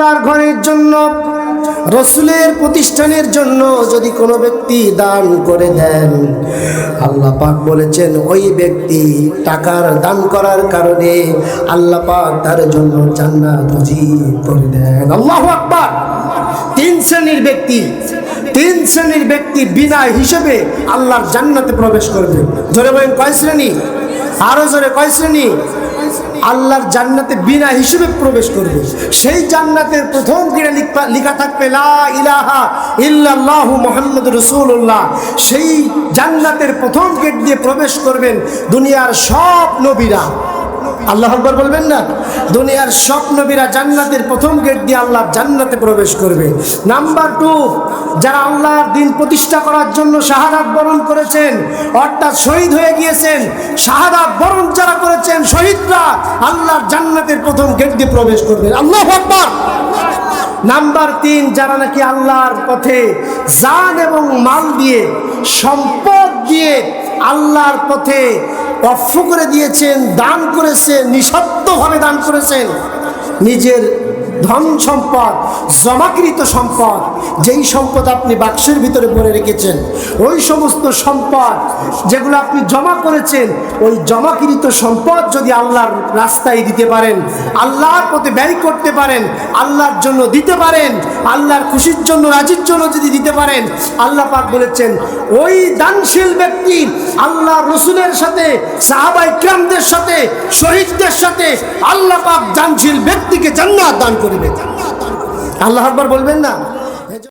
আল্লাহর ঘরের জন্য, রসুলের প্রতিষ্ঠানের জন্য যদি কোনো ব্যক্তি দান করে দেন, আল্লাহ পাক বলেছেন ওই ব্যক্তি টাকার দান করার কারণে আল্লাহ পাক তার জন্য জান্নাত ওয়াজিব করে দেন। আল্লাহু আকবার। তিন শ্রেণীর ব্যক্তি বিনা হিসেবে আল্লাহর জান্নাতে প্রবেশ করবে। জোরে বলেন কয় শ্রেণী? আরো জোরে, কয় শ্রেণী? আল্লাহর জান্নাতে বিনা হিসেবে প্রবেশ করবে। সেই জান্নাতের প্রথম গেটে লেখা থাকবে লা ইলাহা ইল্লাল্লাহু মুহাম্মাদুর রাসূলুল্লাহ। সেই জান্নাতের প্রথম গেট দিয়ে প্রবেশ করবেন দুনিয়ার সব নবীরা। আল্লাহু আকবার বলবেন না? দুনিয়ার সব নবীরা জান্নাতের প্রথম গেট দিয়ে আল্লাহর জান্নাতে প্রবেশ করবে। নাম্বার 2, যারা আল্লাহর দ্বীন প্রতিষ্ঠা করার জন্য শাহাদাত বরণ করেছেন, অর্থাৎ শহীদ হয়ে গিয়েছেন, শাহাদাত বরণ যারা করেছেন শহীদরা আল্লাহর জান্নাতের প্রথম গেট দিয়ে প্রবেশ করবে। আল্লাহু আকবার। নাম্বার 3, যারা নাকি আল্লাহর পথে জান এবং মাল দিয়ে, সম্পদ দিয়ে আল্লাহর পথে ওয়াকফ করে দিয়েছেন, দান করেছেন, নিঃস্বার্থভাবে দান করেছেন, নিজের ধন সম্পদ, জমাকৃত সম্পদ, যেই সম্পদ আপনি বাক্সের ভিতরে ভরে রেখেছেন, ওই সমস্ত সম্পদ যেগুলো আপনি জমা করেছেন, ওই জমাকৃত সম্পদ যদি আল্লাহর রাস্তায় দিতে পারেন, আল্লাহর পথে ব্যয় করতে পারেন, আল্লাহর জন্য দিতে পারেন, আল্লাহর খুশির জন্য, রাজির জন্য যদি দিতে পারেন, আল্লাহ পাক বলেছেন ওই দানশীল ব্যক্তি আল্লাহ রসুলের সাথে, সাহাবায়ে কিরামদের সাথে, শহীদদের সাথে আল্লাহ পাক দানশীল ব্যক্তিকে জান্নাত দান করবে। আল্লাহু আকবার বলবেন না?